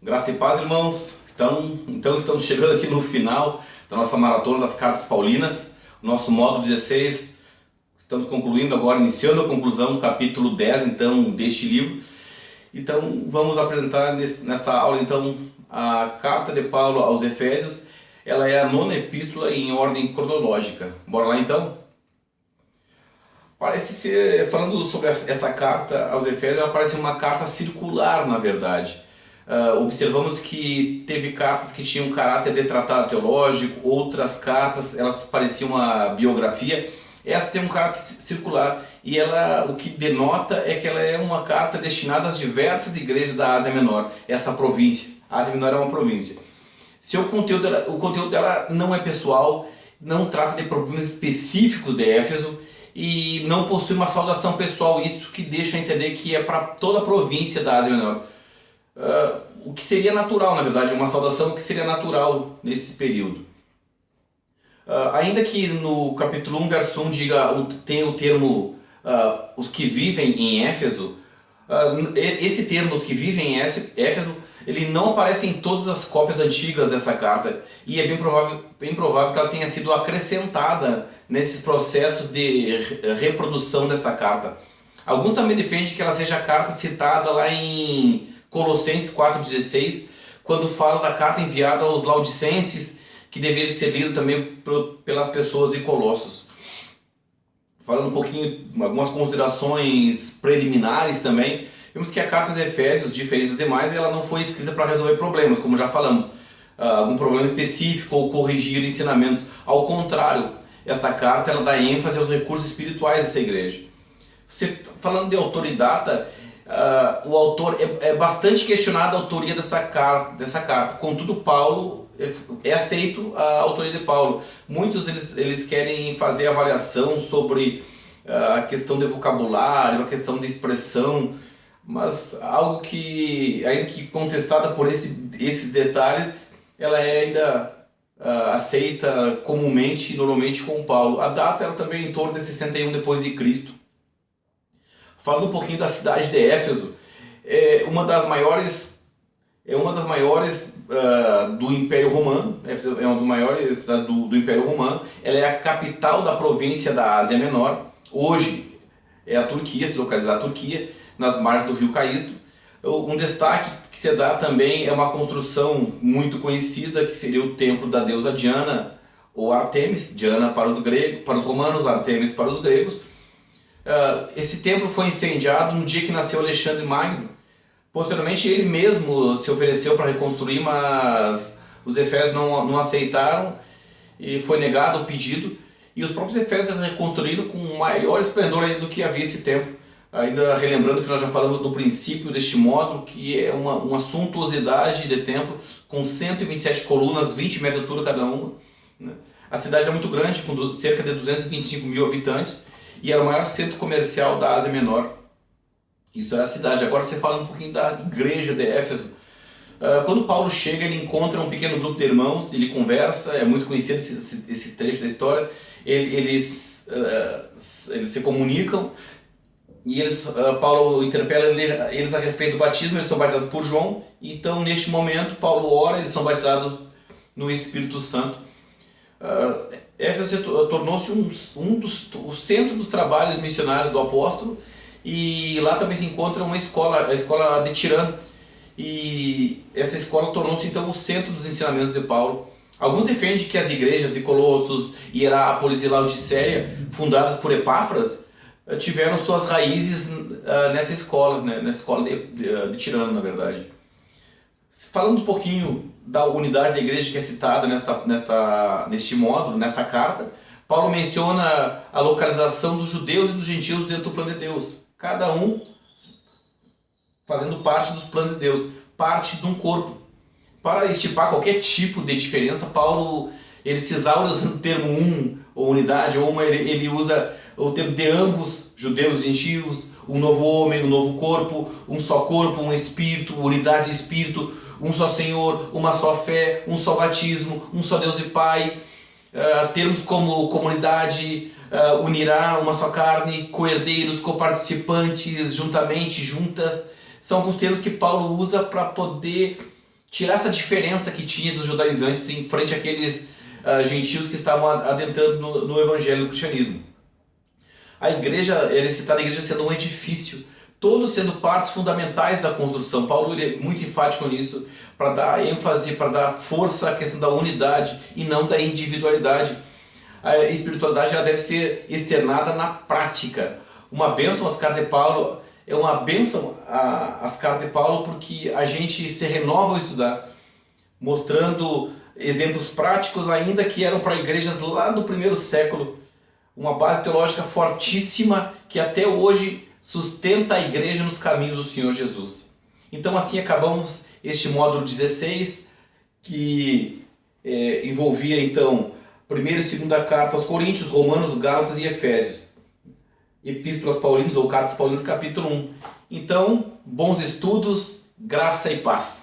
Graça e paz, irmãos. Então estamos chegando aqui no final da nossa maratona das cartas paulinas, o nosso módulo 16. Estamos concluindo agora, iniciando a conclusão, capítulo 10, então, deste livro. Então, vamos apresentar nessa aula, então, a carta de Paulo aos Efésios. Ela é a nona epístola em ordem cronológica. Bora lá, então? Parece ser, falando sobre essa carta aos Efésios, ela parece uma carta circular, na verdade. Observamos que teve cartas que tinham caráter de tratado teológico, outras cartas elas pareciam uma biografia. Essa tem um caráter circular e ela, o que denota é que ela é uma carta destinada às diversas igrejas da Ásia Menor, essa província. A Ásia Menor é uma província. O conteúdo dela não é pessoal, não trata de problemas específicos de Éfeso e não possui uma saudação pessoal, isso que deixa a entender que é para toda a província da Ásia Menor. O que seria natural, na verdade, uma saudação que seria natural nesse período. Ainda que no capítulo 1, verso 1 tem o termo os que vivem em Éfeso, esse termo, os que vivem em Éfeso, ele não aparece em todas as cópias antigas dessa carta e é bem provável que ela tenha sido acrescentada nesses processos de reprodução desta carta. Alguns também defendem que ela seja a carta citada lá em Colossenses 4,16, quando fala da carta enviada aos Laodicenses, que deveria ser lida também pelas pessoas de Colossos. Falando um pouquinho, algumas considerações preliminares também, vemos que a carta aos Efésios, diferente das demais, ela não foi escrita para resolver problemas, como já falamos, algum problema específico ou corrigir ensinamentos. Ao contrário, esta carta ela dá ênfase aos recursos espirituais dessa igreja. Falando de autoridade, o autor é bastante questionado a autoria dessa carta. Contudo, Paulo é aceito a autoria de Paulo. Muitos eles querem fazer avaliação sobre a questão de vocabulário, a questão de expressão, mas algo que, ainda que contestada por esses detalhes, ela é ainda aceita comumente e normalmente com Paulo. A data ela também é em torno de 61 depois de Cristo. Falando um pouquinho da cidade de Éfeso, é uma das maiores do Império Romano. Éfeso é uma das maiores cidades do Império Romano. Ela é a capital da província da Ásia Menor. Hoje é a Turquia, se localiza a Turquia, nas margens do rio Caísto. Um destaque que se dá também é uma construção muito conhecida, que seria o templo da deusa Diana, ou Artemis. Diana para os romanos, Artemis para os gregos. Esse templo foi incendiado no dia que nasceu Alexandre Magno. Posteriormente ele mesmo se ofereceu para reconstruir, mas os efésios não aceitaram e foi negado o pedido. E os próprios efésios reconstruíram com maior esplendor ainda do que havia esse templo. Ainda relembrando que nós já falamos no princípio deste módulo, que é uma suntuosidade de templo, com 127 colunas, 20 metros de altura cada uma. A cidade é muito grande, com cerca de 225 mil habitantes, e era o maior centro comercial da Ásia Menor. Isso era a cidade. Agora você fala um pouquinho da igreja de Éfeso. Quando Paulo chega, ele encontra um pequeno grupo de irmãos, ele conversa, é muito conhecido esse trecho da história. Eles se comunicam e Paulo interpela eles a respeito do batismo. Eles são batizados por João. Então, neste momento, Paulo ora, eles são batizados no Espírito Santo. Éfeso tornou-se o centro dos trabalhos missionários do apóstolo, e lá também se encontra uma escola, a escola de Tirano, e essa escola tornou-se então o centro dos ensinamentos de Paulo. Alguns defendem que as igrejas de Colossos, Hierápolis e Laodiceia, fundadas por Epáfras, tiveram suas raízes nessa escola, né? Nessa escola de Tirano, na verdade. Falando um pouquinho da unidade da igreja que é citada neste módulo, nessa carta, Paulo menciona a localização dos judeus e dos gentios dentro do plano de Deus. Cada um fazendo parte dos planos de Deus, parte de um corpo. Para estipar qualquer tipo de diferença, Paulo ele se exaure usando o termo ou unidade, ele usa o termo de ambos, judeus e gentios, um novo homem, um novo corpo, um espírito, unidade de espírito, um só Senhor, uma só fé, um só batismo, um só Deus e Pai. Termos como comunidade, unirá, uma só carne, co-herdeiros, coparticipantes, juntamente, juntas. São alguns termos que Paulo usa para poder tirar essa diferença que tinha dos judaizantes em frente àqueles gentios que estavam adentrando no evangelho do cristianismo. A igreja, ele se está na igreja sendo um edifício, todos sendo partes fundamentais da construção. Paulo é muito enfático nisso, para dar ênfase, para dar força à questão da unidade e não da individualidade. A espiritualidade ela deve ser externada na prática. Uma bênção às cartas de Paulo é uma bênção às cartas de Paulo porque a gente se renova ao estudar, mostrando exemplos práticos ainda que eram para igrejas lá do primeiro século, uma base teológica fortíssima que até hoje sustenta a igreja nos caminhos do Senhor Jesus. Então assim acabamos este módulo 16, que envolvia então primeira e segunda carta aos Coríntios, Romanos, Gálatas e Efésios. Epístolas Paulinas ou Cartas Paulinas, capítulo 1. Então, bons estudos, graça e paz.